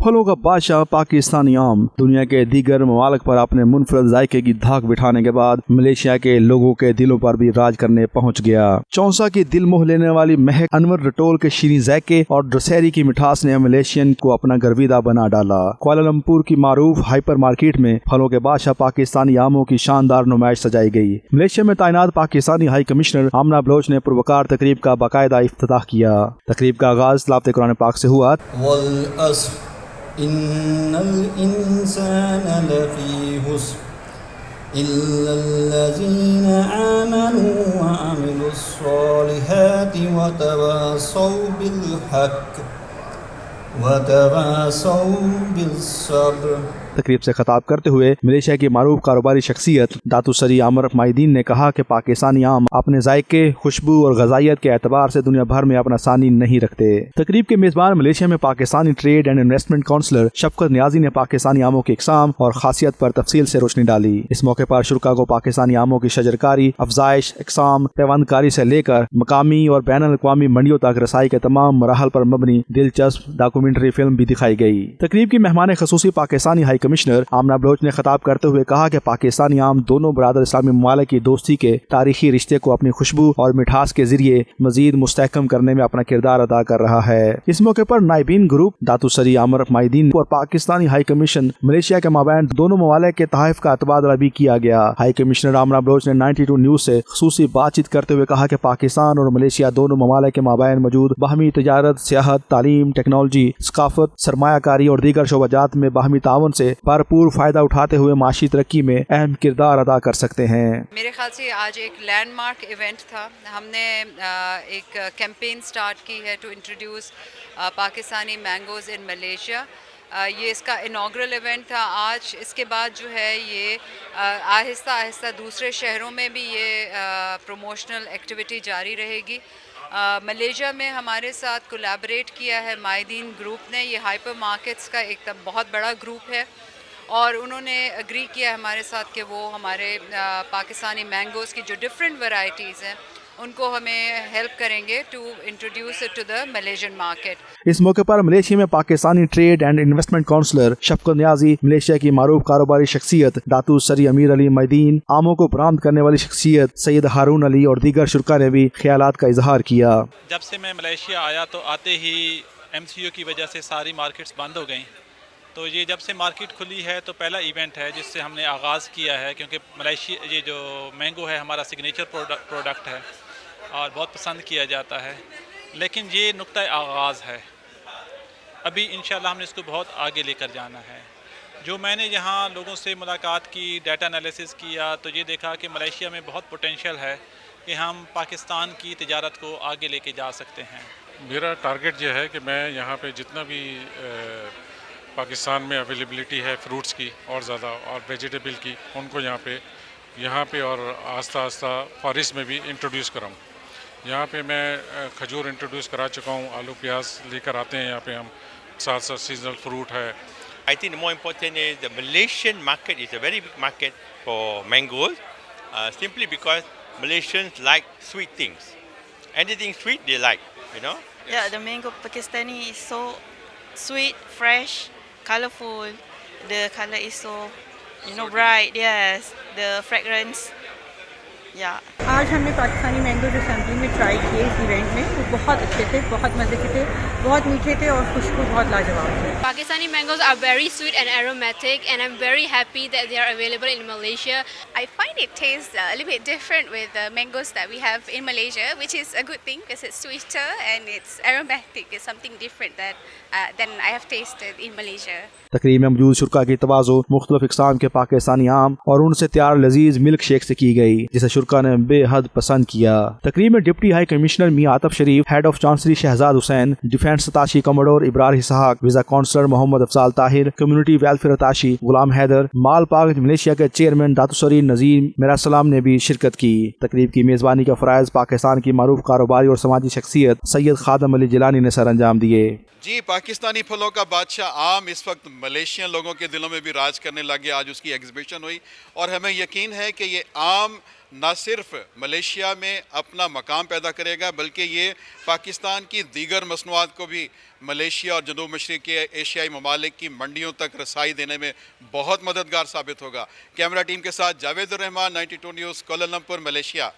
پھلوں کا بادشاہ پاکستانی آم دنیا کے دیگر ممالک پر اپنے منفرد ذائقے کی دھاک بٹھانے کے بعد ملیشیا کے لوگوں کے دلوں پر بھی راج کرنے پہنچ گیا۔ چونسا کی دل موہ لینے والی مہک، انور رٹول کے شیریں ذائقے اور ڈسہری کی مٹھاس نے ملیشین کو اپنا گرویدہ بنا ڈالا۔ کوالالمپور کی معروف ہائپر مارکیٹ میں پھلوں کے بادشاہ پاکستانی آموں کی شاندار نمائش سجائی گئی۔ ملیشیا میں تعینات پاکستانی ہائی کمشنر آمنہ بلوچ نے پروقار تقریب کا باقاعدہ افتتاح کیا۔ تقریب کا آغاز تلاوت قرآن پاک سے ہوا۔ والعصر ان الانسان لفی خسر الا الذین آمنوا وعملوا الصالحات وتواصوا بالحق وتواصوا بالصبر۔ تقریب سے خطاب کرتے ہوئے ملیشیا کی معروف کاروباری شخصیت داتو سری عامر مائیدین نے کہا کہ پاکستانی آم اپنے ذائقے، خوشبو اور غذائیت کے اعتبار سے دنیا بھر میں اپنا ثانی نہیں رکھتے۔ تقریب کے میزبان ملیشیا میں Pakistani trade and investment counsellor Shafqat Niazi نے پاکستانی آموں کی اقسام اور خاصیت پر تفصیل سے روشنی ڈالی۔ اس موقع پر شرکاء کو پاکستانی آموں کی شجرکاری، افزائش، اقسام، پیوند کاری سے لے کر مقامی اور بین الاقوامی منڈیوں تک رسائی کے تمام مراحل پر مبنی دلچسپ ڈاکومنٹری فلم بھی دکھائی گئی۔ تقریب کی مہمان خصوصی پاکستانی ہائی کمشنر آمنہ بلوچ نے خطاب کرتے ہوئے کہا کہ پاکستانی آم دونوں برادر اسلامی ممالک کی دوستی کے تاریخی رشتے کو اپنی خوشبو اور مٹھاس کے ذریعے مزید مستحکم کرنے میں اپنا کردار ادا کر رہا ہے۔ اس موقع پر نائبین گروپ داتو سری عامر مائیدین اور پاکستانی ہائی کمیشن ملیشیا کے مابین دونوں ممالک کے تحائف کا تبادلہ بھی کیا گیا۔ ہائی کمشنر آمنہ بلوچ نے 92 نیوز سے خصوصی بات چیت کرتے ہوئے کہا کہ پاکستان اور ملیشیا دونوں ممالک کے مابین موجود باہمی تجارت، سیاحت، تعلیم، ٹیکنالوجی، ثقافت، سرمایہ کاری اور دیگر شعبہ جات میں باہمی تعاون سے بھرپور فائدہ اٹھاتے ہوئے معاشی ترقی میں اہم کردار ادا کر سکتے ہیں۔ میرے خیال سے آج ایک لینڈ مارک ایونٹ تھا۔ ہم نے ایک کیمپین سٹارٹ کی ہے to introduce Pakistani mangoes in Malaysia. یہ اس کا انوگرل ایونٹ تھا آج۔ اس کے بعد جو ہے یہ آہستہ آہستہ دوسرے شہروں میں بھی یہ پروموشنل ایکٹیویٹی جاری رہے گی۔ ملیشیا میں ہمارے ساتھ کولیبریٹ کیا ہے مائیدین گروپ نے۔ یہ ہائپر مارکیٹس کا ایک بہت بڑا گروپ ہے اور انہوں نے اگری کیا ہمارے ساتھ کہ وہ ہمارے پاکستانی مینگوز کی جو ڈفرینٹ ورائٹیز ہیں ان کو ہمیں ہیلپ کریں گے to introduce it to the Malaysian market. اس موقع پر ملیشیا میں Pakistani trade and investment counsellor Shafqat Niazi, Malaysia کی معروف کاروباری شخصیت داتو سری امیر علی مائیدین، آموں کو برآمد کرنے والی شخصیت سید ہارون علی اور دیگر شرکاء نے بھی خیالات کا اظہار کیا۔ جب سے میں ملیشیا آیا تو آتے ہی MCO کی وجہ سے ساری مارکیٹس بند ہو گئیں، تو یہ جب سے مارکیٹ کھلی ہے تو پہلا ایونٹ ہے جس سے ہم نے آغاز کیا ہے، کیونکہ ملیشیا یہ جو مینگو ہے ہمارا سگنیچر پروڈکٹ ہے اور بہت پسند کیا جاتا ہے، لیکن یہ نقطہ آغاز ہے۔ ابھی انشاءاللہ ہم نے اس کو بہت آگے لے کر جانا ہے۔ جو میں نے یہاں لوگوں سے ملاقات کی، ڈیٹا انالیسس کیا، تو یہ دیکھا کہ ملیشیا میں بہت پوٹینشیل ہے کہ ہم پاکستان کی تجارت کو آگے لے کے جا سکتے ہیں۔ میرا ٹارگٹ یہ ہے کہ میں یہاں پہ جتنا بھی پاکستان میں اویلیبلٹی ہے فروٹس کی اور زیادہ اور ویجیٹیبل کی، ان کو یہاں پہ اور آہستہ آہستہ فارسٹ میں بھی انٹروڈیوس کراؤں۔ یہاں پہ میں کھجور انٹروڈیوس کرا چکا ہوں، آلو پیاز لے کر آتے ہیں یہاں پہ ہم، ساتھ ساتھ سیزنل فروٹ ہے۔ I think the more important is the Malaysian market is a very big market for mangoes, simply because Malaysians like sweet things. Anything sweet they like, you know. Yeah, the mango Pakistani is so sweet, fresh, colorful. The color is so, bright. Yes, the fragrance. Yeah. آج ہم نے Pakistani mangoes assembly میں try کیے اس event میں، وہ بہت اچھے تھے، بہت مزے کے تھے، بہت میٹھے تھے اور خوشبو بہت لاجواب تھی۔ Pakistani mangoes are very sweet and aromatic, and I'm very happy that they are available in Malaysia. I find it tastes a little bit different with the mangoes that we have in Malaysia, which is a good thing because it's sweeter and it's aromatic. It's something different than I have tasted in Malaysia. تقریب میں موجود شرکاء کی توازو مختلف اقسام کے پاکستانی آم اور ان سے تیار لذیذ ملک شیک سے کی گئی، جسے شرکاء نے بے حد پسند کیا۔ تقریب میں deputy high commissioner Mian Atif Sharif, head of chancery Shahzad Hussain, defence attache commodore Abrar Ishaq, visa counsellor Muhammad Afzaal Tahir, community welfare attache Ghulam Haider, مال پاک ملیشیا کے چیئرمین داتو سری نظیم میرا سلام نے بھی شرکت کی۔ تقریب کی میزبانی کا فرائض پاکستان کی معروف کاروباری اور سماجی شخصیت سید خادم علی جیلانی نے سر انجام دیے۔ جی، پاکستانی پھلوں کا بادشاہ آم اس وقت ملیشین لوگوں کے دلوں میں بھی راج کرنے لگے۔ آج اس کی ایگزیبیشن ہوئی اور ہمیں یقین ہے کہ یہ آم نہ صرف ملیشیا میں اپنا مقام پیدا کرے گا بلکہ یہ پاکستان کی دیگر مصنوعات کو بھی ملیشیا اور جنوب مشرقی ایشیائی ممالک کی منڈیوں تک رسائی دینے میں بہت مددگار ثابت ہوگا۔ کیمرہ ٹیم کے ساتھ جاوید الرحمان، 92 نیوز، کوالالمپور، ملیشیا۔